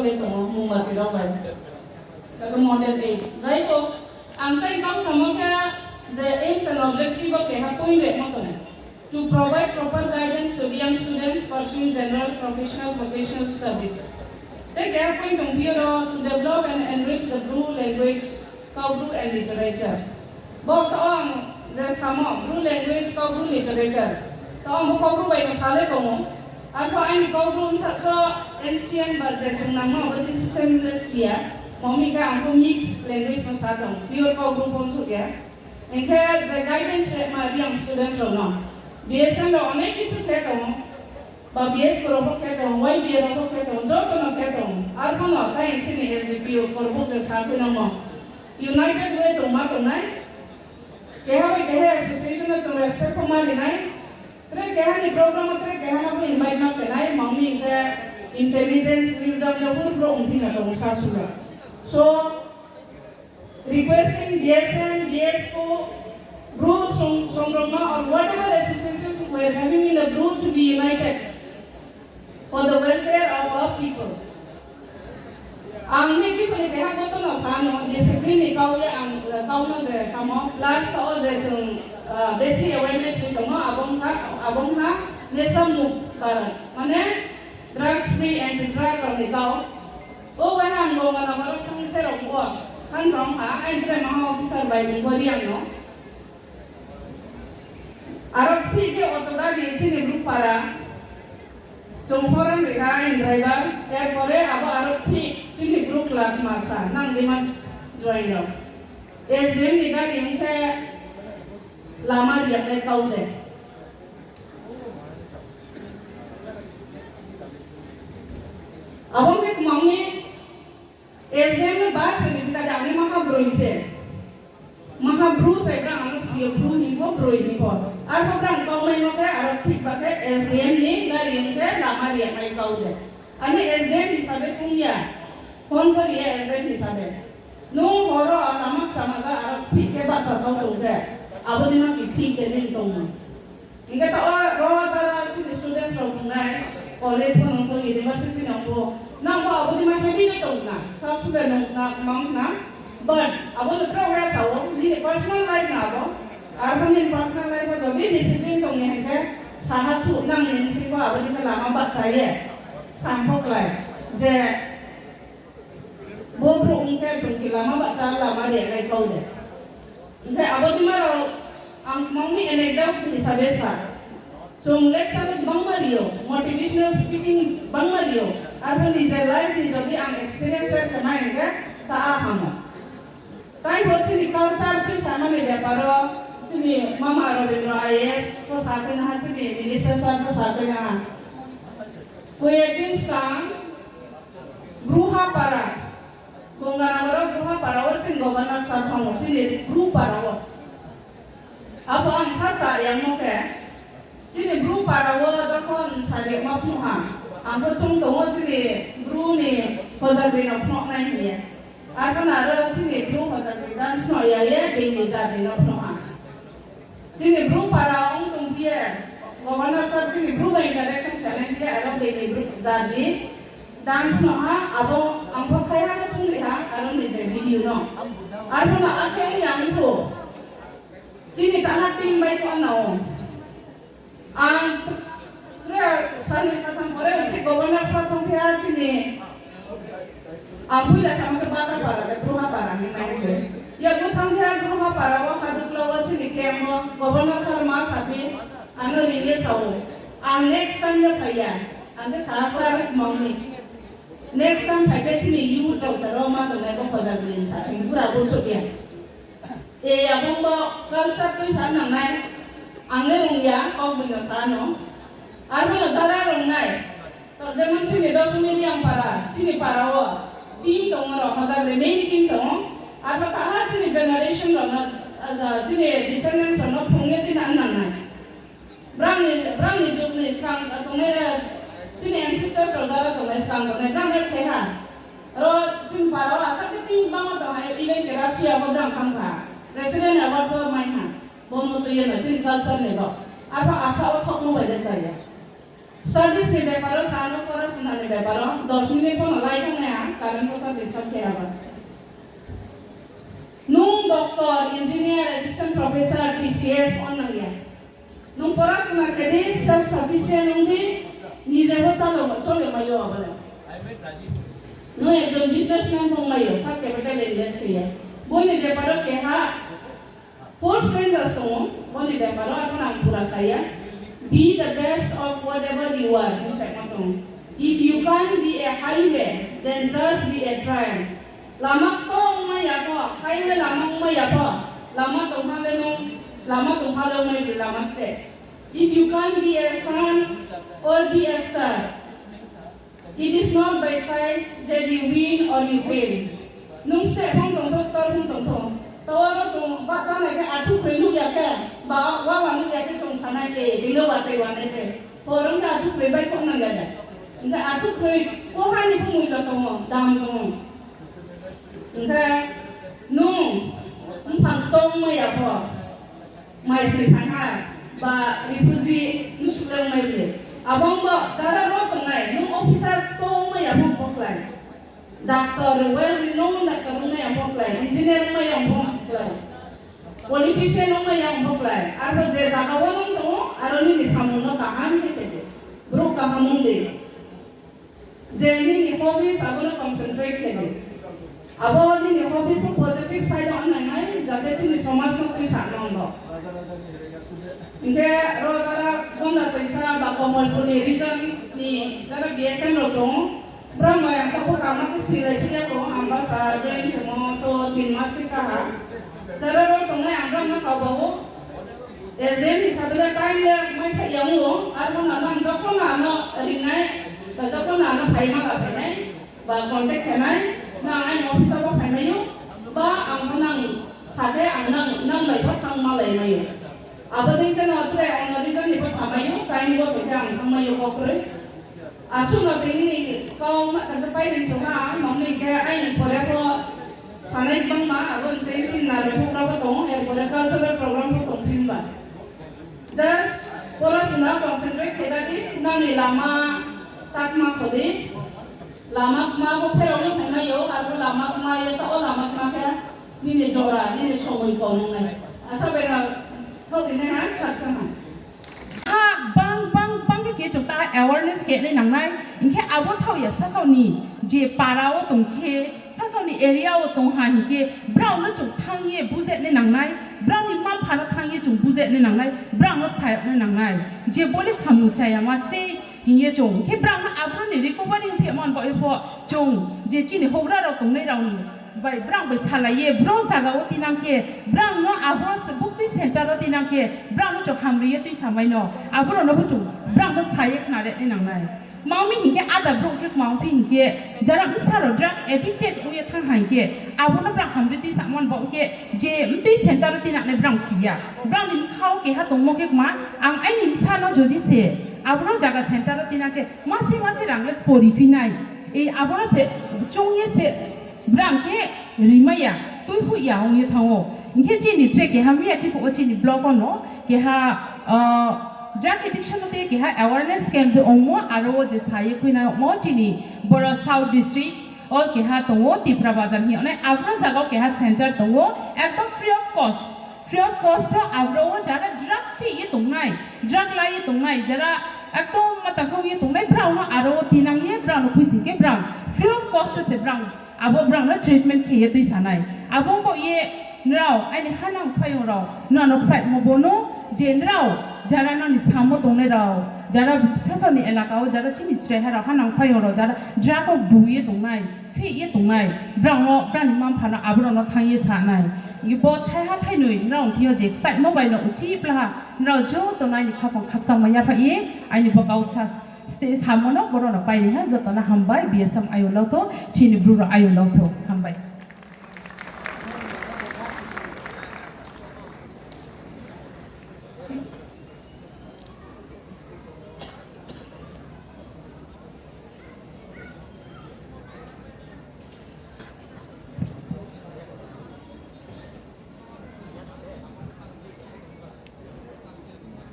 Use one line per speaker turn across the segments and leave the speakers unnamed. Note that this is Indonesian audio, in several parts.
le tong mu ma ti ro bai ka model age right ko antai kau samoga the aims and objective of keha point le mo to provide proper guidance to young students pursuing general professional vocational studies. The keha point tong to develop and enrich the Bru language, Kaukma and literature. Bok taong the samo Bru language, Kaukma literature. Taong Kaukma bai ka sale komo. Ako ay Kaukma so ancient budget yung nama budget system Malaysia. Mami ka ang mix language ng satong pure Kaukma pun suya. Engkau the guidance ma young students no. BSN lo अनेक किसी कहता हूँ, BS करोबो कहता हूँ, YBA करोबो कहता हूँ, जो तो न कहता हूँ, आर कौन होता है इनसे नहीं SDPO करोबो के साथ में ना United Way जो मार तो नहीं, क्या है क्या association जो respect को मार नहीं, तेरे क्या है program तेरे क्या है ना वो invite ना करना है, मम्मी इनका intelligence wisdom जो वो pro उनकी ना तो सासुला, so requesting BSN BS को Bru Songroma or whatever associations we are having in the Bru to be united for the welfare of our people. Ang people they have got no sano discipline ikaw ya ang tao no je samo plus all je chung basic awareness ito mo abong ha nesa move para mane drugs free and drug on ikaw o wala ngo nga namaro kang pero ko san song ha ay tre mga officer by Reang no Arab ke otogali Chini group para Jongkoran Reang driver erpore abo Arab Chini group lag masa nang diman join lo S.D.M niga imte lama dia ke kau de abang ke mami S.D.M baat se nikla jane Mahabru saya bilang siap bru ni ko. Aku bilang kau main apa? Arab pik pakai S.D.M ni dari yang ke lama dia main kau deh. Ani S.D.M hisabe sungya, kon per dia S.D.M hisabe. Nung horo alamak sama sa Arab pik ke baca soal deh. Abu ni nak pik ke ni tong. Jika tak roh cara si student from nai college pun untuk university nampu. Nampu abu ni mak heavy ni tong na. Sa student nak mang na. But abo letra wala sawo di personal life na abo arban in personal life jo di discipline tong ni heke sahasu nang ni si ko abo di lama bat saya sampok lai je bobro ungke jong ki lama bat sa lama de kai kau de ungke abo di maro ang mami enegda hisabe sa jong lecture bang mario motivational speaking bang mario arban is a life ni jo di ang experience ka na heke ta aham Tapi buat sini culture tu sama ni berparo sini mama Robindro IAS, tu satu nah sini minister satu nah. Kuyakin sekarang gruha para, bunga negara gruha para, orang sini governor satu sini gruh para. Apa ang saja yang mau ke? Sini gruh para, jokon sari mapnuha. Ampo contoh sini gruh ni kozagri napnok naik ni. Aku nara sini group pasal kita semua ya bini jadi nak noa. Sini group para orang tumpia, governor sir sini group yang direction kalian dia ada bini group jadi dance noa. Abo ampo kaya ada sungguh ha, ada ni jadi video no. Aku nak akhir yang itu. Sini tak hati baik mana. Terus sana satu orang si governor sir tumpia sini. Abu ila sama kebata para sekruha para himai se. Ya gu tangkya gruha para wa haduk lawa sini kemo governor sarma sabi anu linge sawo. Next time ya paya. Ande sasar mami. Next time paya sini you tau saroma to neko pazaglin sa. Pura busuk ya. Abong ba kalsa tu sana nai. Ane rungya kau punya sano. Arbo zara rungai. To zaman sini 2 miliar para sini para wa. Team dong ro hazar le main team dong apa tahan sini generation dong sini descendants dong phungye tin annan brang ni juk ni sang tongera sini ancestors dong dong sang dong brang le theha ro sin paro asa ke team bang dong hai even ke Russia mo brang kam ka president award to mai ha bomo to yena sin culture ne ba apa asa wa thok mo ba saya studies ni beparo sano pora sunani beparo 10 minit pon lai kan doctor, engineer, assistant professor, TCS on nangya. Nung porasuna kede self-sufficient nung di nije ho chole mayo abala. No ekjon businessman nung mayo sa capital invest kiya. Boni beparo ke ha four strangers nung boni beparo apna ampura saya. Be the best of whatever you are. If you can't be a highway, then just be a train. Lama tong maya po, highway lama maya po. Lama tong halo may lama step. If you can't be a sun or be a star, it is not by size that you win or you fail. Nung step hong tong. Tawaro sung baca lagi atu krenu ya ke, bawa wanu ya ke sung sana ke, dilo batai wane se. Orang ka atu krebai kok nang ada. Nda atu krei, ko hani pun mui lotomo, dam tomo. Nda nung, empang tong mai apa, mai selipana, ba ripuzi nusulang mai beli. Abang ba cara ro pengai, nung officer tong mai abang poklai. Doctor, well-renowned doctor may ang poklay, engineer may ang poklay, politician may ang poklay. Arba je jagawan ng to, aroni ni samuno kahan kete, bro kahamon de. Jeni ni hobbies abo na concentrate kete. Abo ni hobbies ng positive side on nanay, jate chini somas ng tuisa nong. Inte rozara gomna tuisa ba komol puli reason ni jara BSM rotong. Brahma yang tahu kamu kesiliasinya tuh ambas aja yang cuma tuh tin masih kah? Cara lo tengah yang Brahma kau bawa, ezem sabila time le mai Kchaiyau lo, arbo nana joko nana ringai, joko nana paima ka penai, ba kontak penai, na ay office ko penai yo, ba ang nang sade ang nang mai patang malay mayo. Abadin kan atre ang narisan ipo samayo, time lo kita ang mayo ko kure. Asu na tingni kau mak tercapai di sana, mami kaya ay poreko sanai bang ma, agon sensin na repo na patong, poreko cultural program patong timba. Just pora suna concentrate kaya di, nani lama takma kodi, lama ma ko pero yung pemayo, aro lama ma ya tao lama ma kaya nini jora, nini somoy ko nung ay. Asa pera kau dine ha katsama.
Ke chúng ta awareness ke le nang nai inke abo thau ya sa sau ni je para wo tong ke sa sau ni area wo tong han ke brown no chung thang ye bu je le nang nai brown ni mal phana thang ye chung bu je le nang nai brown no sai le nang nai je bole samu chaya ma se hinge chung ke brown na abo ni recovery phe mon bo e pho chung je chi ni hora ro tong nei raw ni bai brown bai salaye bro saga wo tinang ke brown no abo se bukti center ro tinang ke brown no chok hamri ye tui samai no abo ro no bu chung brown no sai khna de nang nai mau mi hinge ada bro ke mau pi hinge jara saro drug addicted u ye thang hai ke abo no brown hamri tui samon bo ke je tui center ro tinang ne brown sia brown ni khau ke ha tong mo ke ma ang ai nim sa no jodi se abo no jaga center ro tinang ke masi rang le spori finai e abo no se chung ye se Brang ke rimaya tui hu ya ong ye thango inke chini trek ke hamya ki po chini blog ono ke ha drug addiction te ke ha awareness camp de omo aro je sai kuina mo chini boro south district or ke ha tongo tipra bazar hi one abro jaga ke ha center tongo ekdom free of cost ro abro jara drug fee ye tongnai drug lai ye tongnai jara ekdom mata ko ye tongnai brown no aro tinang ye brown no kuisi ke brown free of cost se brown abo brang na treatment ke ye tui sanai abo bo ye nrao ai ni hanang phayo rao na nok sai mo bono je nrao jara na ni samo tong ne rao jara sasa ni elaka o jara chini tre ha ra hanang phayo rao jara dra ko bu ye tong nai phi ye tong nai brang no brang ni mam phana abo no thang ye sa nai yi bo thai ha thai nui nrao thio je sai mo bai no uchi pla nrao jo to nai ni khafang khapsang ma ya pha ye ai ni bo kau sas stay samono boro na pai ni ha joto na hambai BSM ayo lauto chini bru ayo lauto hambai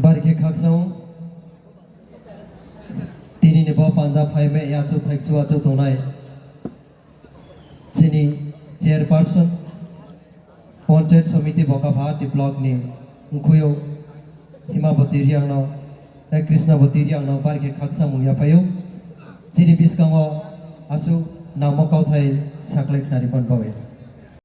Barke Kchaiyau Tini ni bawa panda phai me ya chu thak suwa chu tonai Chini chairperson panchayat समिति बकाभा ति ब्लॉक नि Mkhuyou हिमावती रियांग न कृष्णावती रियांग न बार के खाकसा मुया पायो Chini biskango asu namakaw thai saklek nari ban bawe